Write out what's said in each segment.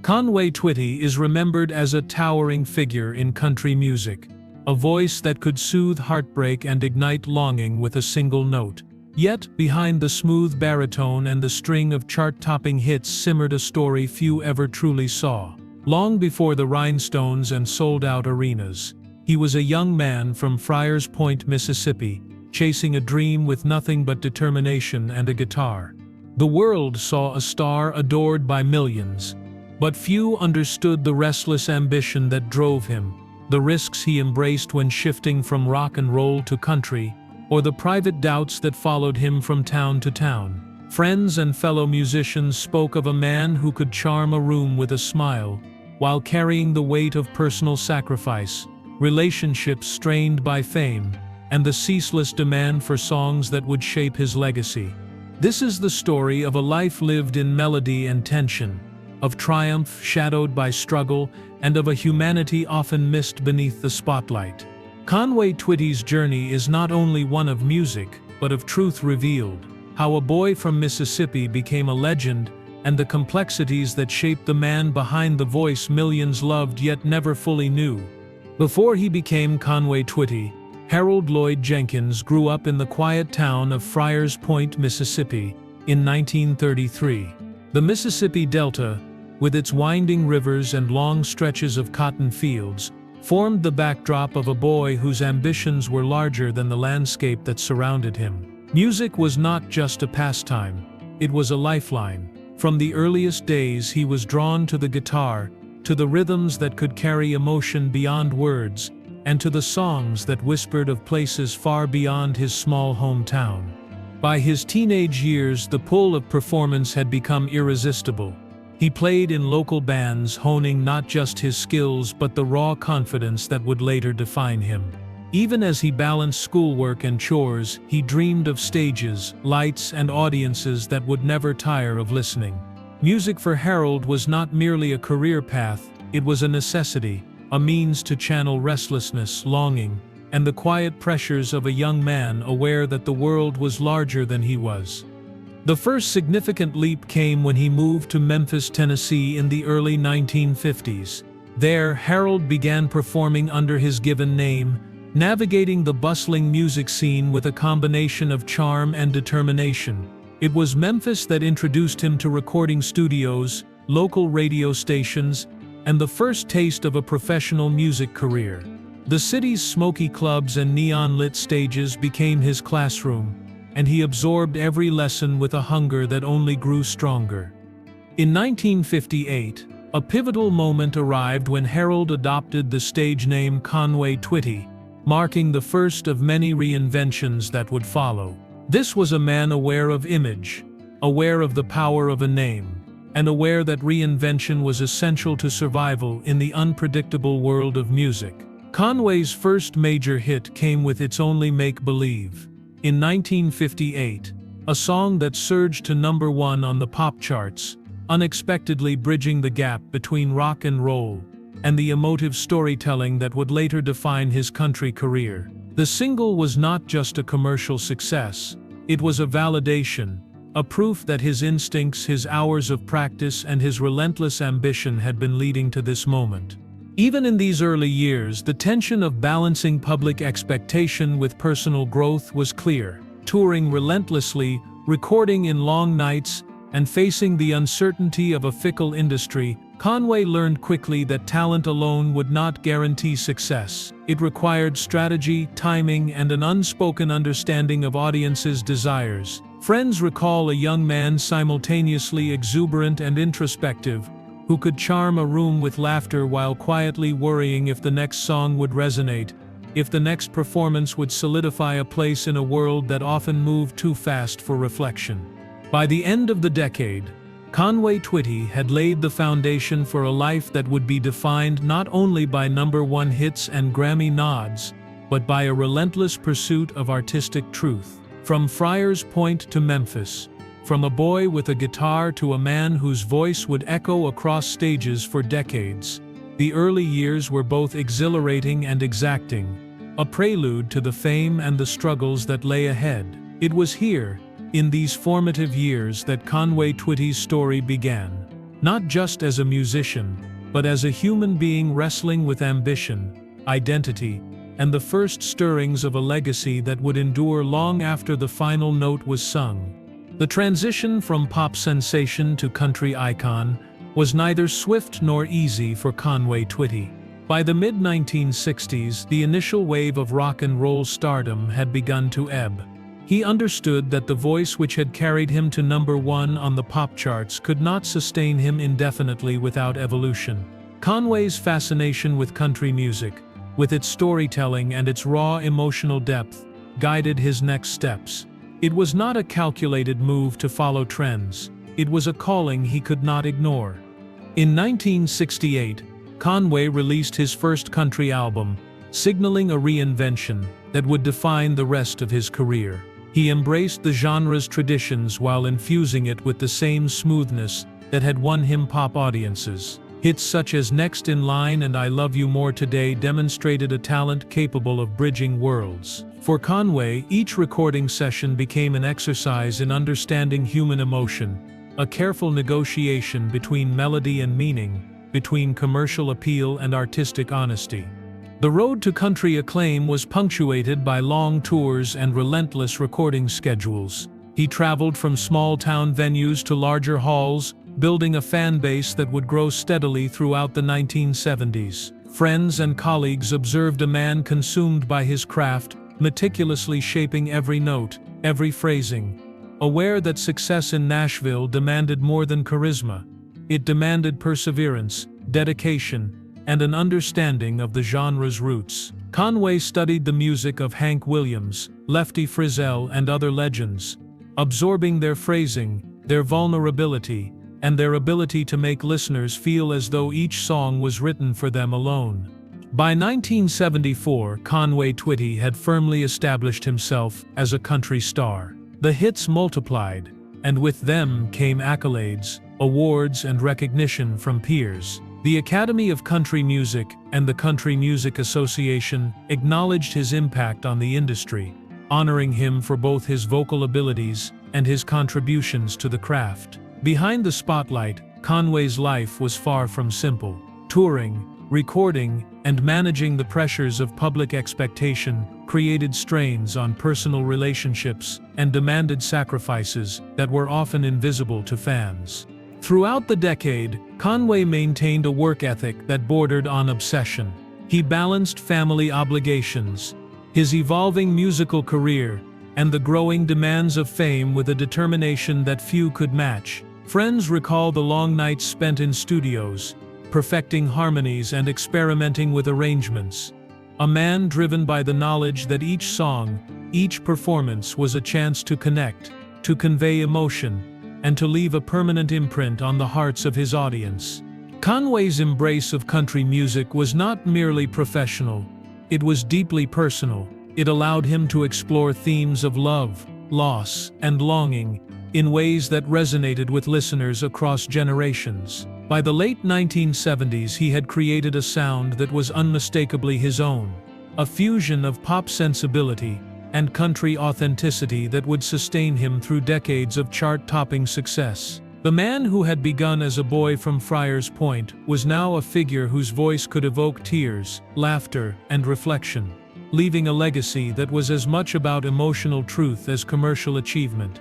Conway Twitty is remembered as a towering figure in country music, a voice that could soothe heartbreak and ignite longing with a single note. Yet, behind the smooth baritone and the string of chart-topping hits simmered a story few ever truly saw. Long before the rhinestones and sold-out arenas, he was a young man from Friars Point, Mississippi, chasing a dream with nothing but determination and a guitar. The world saw a star adored by millions, but few understood the restless ambition that drove him, the risks he embraced when shifting from rock and roll to country, or the private doubts that followed him from town to town. Friends and fellow musicians spoke of a man who could charm a room with a smile, while carrying the weight of personal sacrifice, relationships strained by fame, and the ceaseless demand for songs that would shape his legacy. This is the story of a life lived in melody and tension, of triumph shadowed by struggle, and of a humanity often missed beneath the spotlight. Conway Twitty's journey is not only one of music, but of truth revealed, how a boy from Mississippi became a legend, and the complexities that shaped the man behind the voice millions loved yet never fully knew. Before he became Conway Twitty, Harold Lloyd Jenkins grew up in the quiet town of Friars Point, Mississippi, in 1933. The Mississippi Delta, with its winding rivers and long stretches of cotton fields, formed the backdrop of a boy whose ambitions were larger than the landscape that surrounded him. Music was not just a pastime, it was a lifeline. From the earliest days he was drawn to the guitar, to the rhythms that could carry emotion beyond words, and to the songs that whispered of places far beyond his small hometown. By his teenage years, the pull of performance had become irresistible. He played in local bands, honing not just his skills but the raw confidence that would later define him. Even as he balanced schoolwork and chores, he dreamed of stages, lights, and audiences that would never tire of listening. Music for Harold was not merely a career path, it was a necessity, a means to channel restlessness, longing, and the quiet pressures of a young man aware that the world was larger than he was. The first significant leap came when he moved to Memphis, Tennessee in the early 1950s. There, Harold began performing under his given name, navigating the bustling music scene with a combination of charm and determination. It was Memphis that introduced him to recording studios, local radio stations, and the first taste of a professional music career. The city's smoky clubs and neon-lit stages became his classroom, and he absorbed every lesson with a hunger that only grew stronger. In 1958, a pivotal moment arrived when Harold adopted the stage name Conway Twitty, marking the first of many reinventions that would follow. This was a man aware of image, aware of the power of a name, and aware that reinvention was essential to survival in the unpredictable world of music. Conway's first major hit came with It's Only Make Believe. In 1958, a song that surged to #1 on the pop charts, unexpectedly bridging the gap between rock and roll and the emotive storytelling that would later define his country career. The single was not just a commercial success, it was a validation, a proof that his instincts, his hours of practice, and his relentless ambition had been leading to this moment. Even in these early years, the tension of balancing public expectation with personal growth was clear. Touring relentlessly, recording in long nights, and facing the uncertainty of a fickle industry, Conway learned quickly that talent alone would not guarantee success. It required strategy, timing, and an unspoken understanding of audiences' desires. Friends recall a young man simultaneously exuberant and introspective, who could charm a room with laughter while quietly worrying if the next song would resonate, if the next performance would solidify a place in a world that often moved too fast for reflection. By the end of the decade, Conway Twitty had laid the foundation for a life that would be defined not only by #1 hits and Grammy nods, but by a relentless pursuit of artistic truth. From Friars Point to Memphis, from a boy with a guitar to a man whose voice would echo across stages for decades, the early years were both exhilarating and exacting, a prelude to the fame and the struggles that lay ahead. It was here, in these formative years, that Conway Twitty's story began. not just as a musician, but as a human being wrestling with ambition, identity, and the first stirrings of a legacy that would endure long after the final note was sung. The transition from pop sensation to country icon was neither swift nor easy for Conway Twitty. By the mid-1960s, the initial wave of rock and roll stardom had begun to ebb. He understood that the voice which had carried him to #1 on the pop charts could not sustain him indefinitely without evolution. Conway's fascination with country music, with its storytelling and its raw emotional depth, guided his next steps. It was not a calculated move to follow trends, it was a calling he could not ignore. In 1968, Conway released his first country album, signaling a reinvention that would define the rest of his career. He embraced the genre's traditions while infusing it with the same smoothness that had won him pop audiences. Hits such as Next in Line and I Love You More Today demonstrated a talent capable of bridging worlds. For Conway, each recording session became an exercise in understanding human emotion, a careful negotiation between melody and meaning, between commercial appeal and artistic honesty. The road to country acclaim was punctuated by long tours and relentless recording schedules. He traveled from small-town venues to larger halls, building a fan base that would grow steadily throughout the 1970s. Friends and colleagues observed a man consumed by his craft, meticulously shaping every note, every phrasing. Aware that success in Nashville demanded more than charisma, it demanded perseverance, dedication, and an understanding of the genre's roots. Conway studied the music of Hank Williams, Lefty Frizzell, and other legends, absorbing their phrasing, their vulnerability, and their ability to make listeners feel as though each song was written for them alone. By 1974, Conway Twitty had firmly established himself as a country star. The hits multiplied, and with them came accolades, awards, and recognition from peers. The Academy of Country Music and the Country Music Association acknowledged his impact on the industry, honoring him for both his vocal abilities and his contributions to the craft. Behind the spotlight, Conway's life was far from simple. Touring, recording, and managing the pressures of public expectation created strains on personal relationships and demanded sacrifices that were often invisible to fans. Throughout the decade, Conway maintained a work ethic that bordered on obsession. He balanced family obligations, his evolving musical career, and the growing demands of fame with a determination that few could match. Friends recall the long nights spent in studios, perfecting harmonies and experimenting with arrangements. A man driven by the knowledge that each song, each performance was a chance to connect, to convey emotion, and to leave a permanent imprint on the hearts of his audience. Conway's embrace of country music was not merely professional, it was deeply personal. It allowed him to explore themes of love, loss, and longing in ways that resonated with listeners across generations. By the late 1970s, he had created a sound that was unmistakably his own, a fusion of pop sensibility and country authenticity that would sustain him through decades of chart-topping success. The man who had begun as a boy from Friars Point was now a figure whose voice could evoke tears, laughter, and reflection, leaving a legacy that was as much about emotional truth as commercial achievement.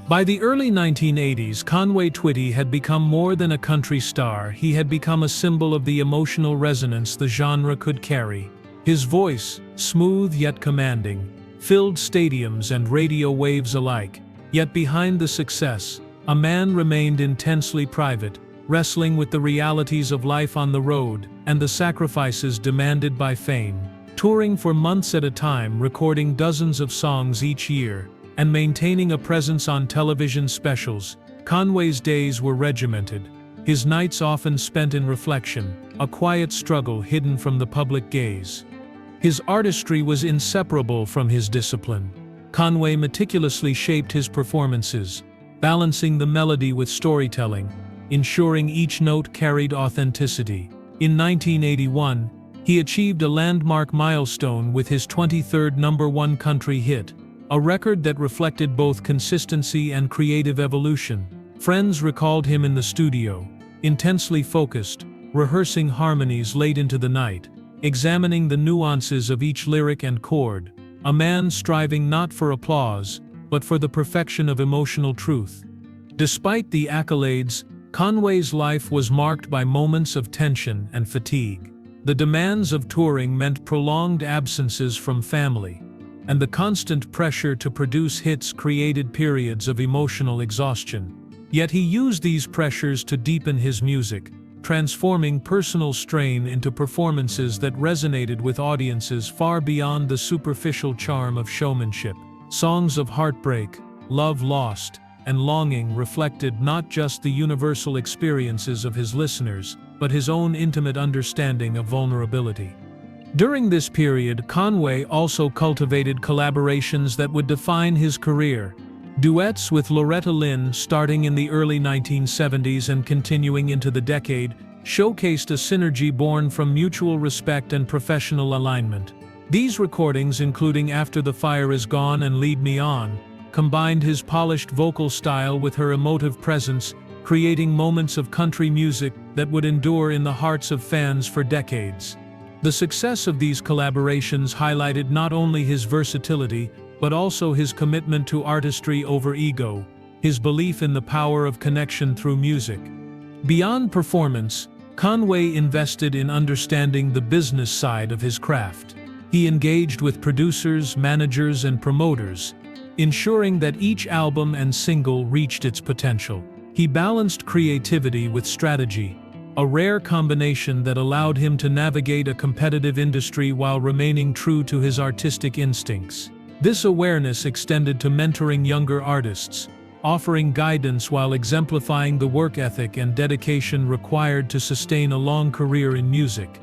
By the early 1980s, Conway Twitty had become more than a country star. He had become a symbol of the emotional resonance the genre could carry. His voice, smooth yet commanding, filled stadiums and radio waves alike. Yet behind the success, a man remained intensely private, wrestling with the realities of life on the road and the sacrifices demanded by fame. Touring for months at a time, recording dozens of songs each year, and maintaining a presence on television specials, Conway's days were regimented, his nights often spent in reflection, a quiet struggle hidden from the public gaze. His artistry was inseparable from his discipline. Conway meticulously shaped his performances, balancing the melody with storytelling, ensuring each note carried authenticity. In 1981, he achieved a landmark milestone with his 23rd #1 country hit, a record that reflected both consistency and creative evolution. Friends recalled him in the studio, intensely focused, rehearsing harmonies late into the night, examining the nuances of each lyric and chord, a man striving not for applause, but for the perfection of emotional truth. Despite the accolades, Conway's life was marked by moments of tension and fatigue. The demands of touring meant prolonged absences from family, and the constant pressure to produce hits created periods of emotional exhaustion. Yet he used these pressures to deepen his music, transforming personal strain into performances that resonated with audiences far beyond the superficial charm of showmanship. Songs of heartbreak, love lost, and longing reflected not just the universal experiences of his listeners, but his own intimate understanding of vulnerability. During this period, Conway also cultivated collaborations that would define his career. Duets with Loretta Lynn, starting in the early 1970s and continuing into the decade, showcased a synergy born from mutual respect and professional alignment. These recordings, including After the Fire Is Gone and Lead Me On, combined his polished vocal style with her emotive presence, creating moments of country music that would endure in the hearts of fans for decades. The success of these collaborations highlighted not only his versatility, but also his commitment to artistry over ego, his belief in the power of connection through music. Beyond performance, Conway invested in understanding the business side of his craft. He engaged with producers, managers, and promoters, ensuring that each album and single reached its potential. He balanced creativity with strategy, a rare combination that allowed him to navigate a competitive industry while remaining true to his artistic instincts. This awareness extended to mentoring younger artists, offering guidance while exemplifying the work ethic and dedication required to sustain a long career in music.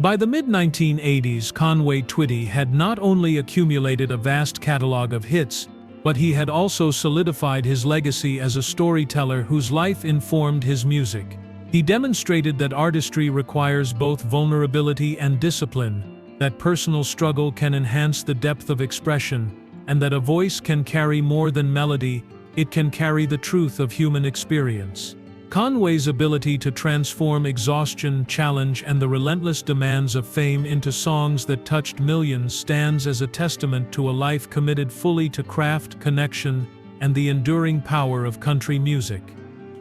By the mid-1980s, Conway Twitty had not only accumulated a vast catalog of hits, but he had also solidified his legacy as a storyteller whose life informed his music. He demonstrated that artistry requires both vulnerability and discipline, that personal struggle can enhance the depth of expression, and that a voice can carry more than melody, it can carry the truth of human experience. Conway's ability to transform exhaustion, challenge, and the relentless demands of fame into songs that touched millions stands as a testament to a life committed fully to craft, connection, and the enduring power of country music.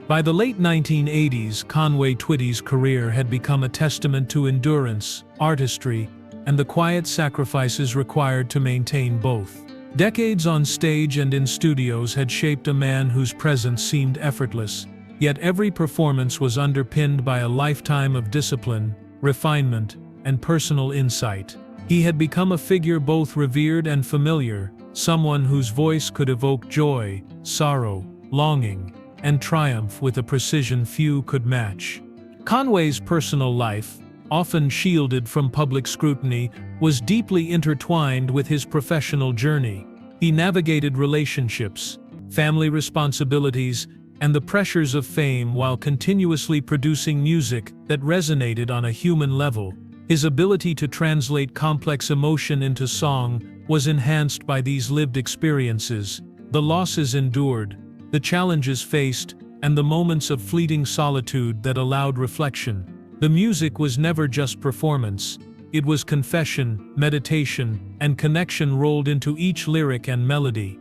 By the late 1980s, Conway Twitty's career had become a testament to endurance, artistry, and the quiet sacrifices required to maintain both. Decades on stage and in studios had shaped a man whose presence seemed effortless, yet every performance was underpinned by a lifetime of discipline, refinement, and personal insight. He had become a figure both revered and familiar, someone whose voice could evoke joy, sorrow, longing, and triumph with a precision few could match. Conway's personal life, often shielded from public scrutiny, was deeply intertwined with his professional journey. He navigated relationships, family responsibilities, and the pressures of fame while continuously producing music that resonated on a human level. His ability to translate complex emotion into song was enhanced by these lived experiences, the losses endured, the challenges faced, and the moments of fleeting solitude that allowed reflection. The music was never just performance, it was confession, meditation, and connection rolled into each lyric and melody.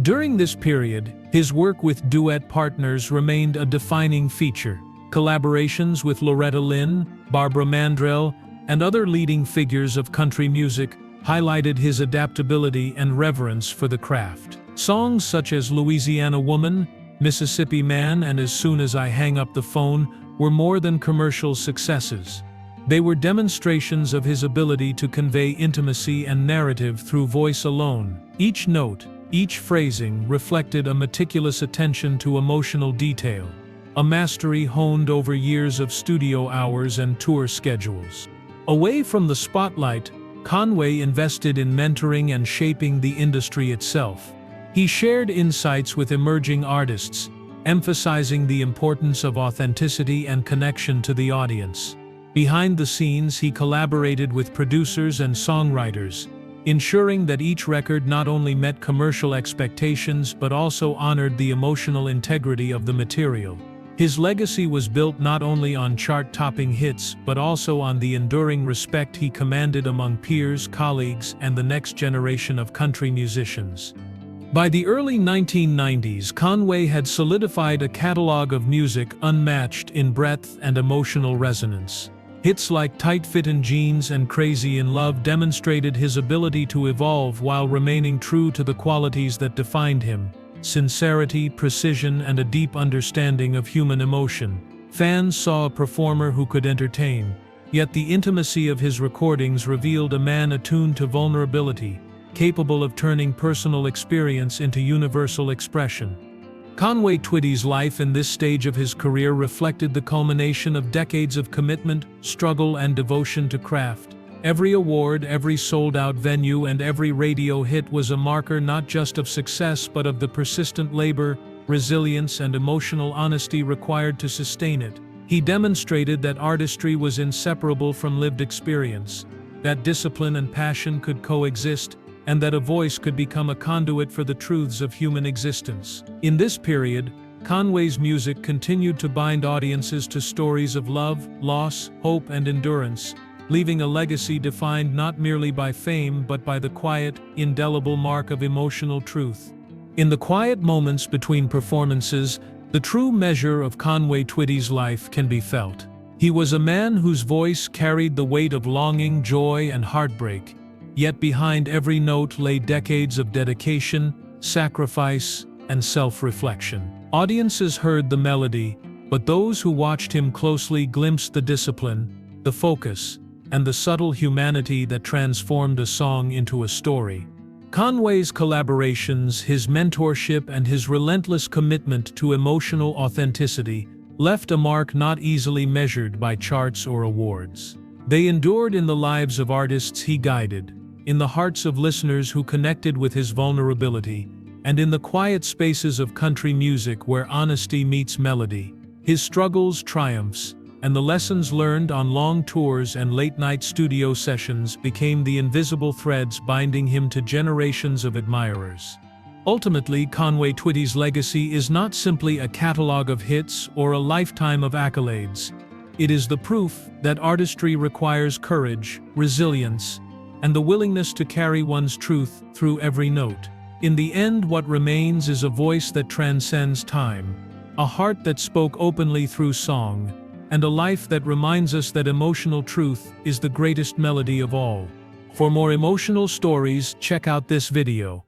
During this period, his work with duet partners remained a defining feature. Collaborations with Loretta Lynn, Barbara Mandrell, and other leading figures of country music highlighted his adaptability and reverence for the craft. Songs such as Louisiana Woman, Mississippi Man, and As Soon as I Hang Up the Phone were more than commercial successes. They were demonstrations of his ability to convey intimacy and narrative through voice alone. Each note, each phrasing reflected a meticulous attention to emotional detail, a mastery honed over years of studio hours and tour schedules. Away from the spotlight, Conway invested in mentoring and shaping the industry itself. He shared insights with emerging artists, emphasizing the importance of authenticity and connection to the audience. Behind the scenes, he collaborated with producers and songwriters, ensuring that each record not only met commercial expectations but also honored the emotional integrity of the material. His legacy was built not only on chart-topping hits but also on the enduring respect he commanded among peers, colleagues, and the next generation of country musicians. By the early 1990s, Conway had solidified a catalog of music unmatched in breadth and emotional resonance. Hits like Tight Fittin' Jeans and Crazy in Love demonstrated his ability to evolve while remaining true to the qualities that defined him: sincerity, precision, and a deep understanding of human emotion. Fans saw a performer who could entertain, yet the intimacy of his recordings revealed a man attuned to vulnerability, capable of turning personal experience into universal expression. Conway Twitty's life in this stage of his career reflected the culmination of decades of commitment, struggle, and devotion to craft. Every award, every sold-out venue, and every radio hit was a marker not just of success but of the persistent labor, resilience, and emotional honesty required to sustain it. He demonstrated that artistry was inseparable from lived experience, that discipline and passion could coexist, and that a voice could become a conduit for the truths of human existence. In this period, Conway's music continued to bind audiences to stories of love, loss, hope, and endurance, leaving a legacy defined not merely by fame but by the quiet, indelible mark of emotional truth. In the quiet moments between performances, the true measure of Conway Twitty's life can be felt. He was a man whose voice carried the weight of longing, joy, and heartbreak, yet behind every note lay decades of dedication, sacrifice, and self-reflection. Audiences heard the melody, but those who watched him closely glimpsed the discipline, the focus, and the subtle humanity that transformed a song into a story. Conway's collaborations, his mentorship, and his relentless commitment to emotional authenticity left a mark not easily measured by charts or awards. They endured in the lives of artists he guided, in the hearts of listeners who connected with his vulnerability, and in the quiet spaces of country music where honesty meets melody. His struggles, triumphs, and the lessons learned on long tours and late-night studio sessions became the invisible threads binding him to generations of admirers. Ultimately, Conway Twitty's legacy is not simply a catalog of hits or a lifetime of accolades. It is the proof that artistry requires courage, resilience, and the willingness to carry one's truth through every note. In the end, what remains is a voice that transcends time, a heart that spoke openly through song, and a life that reminds us that emotional truth is the greatest melody of all. For more emotional stories, check out this video.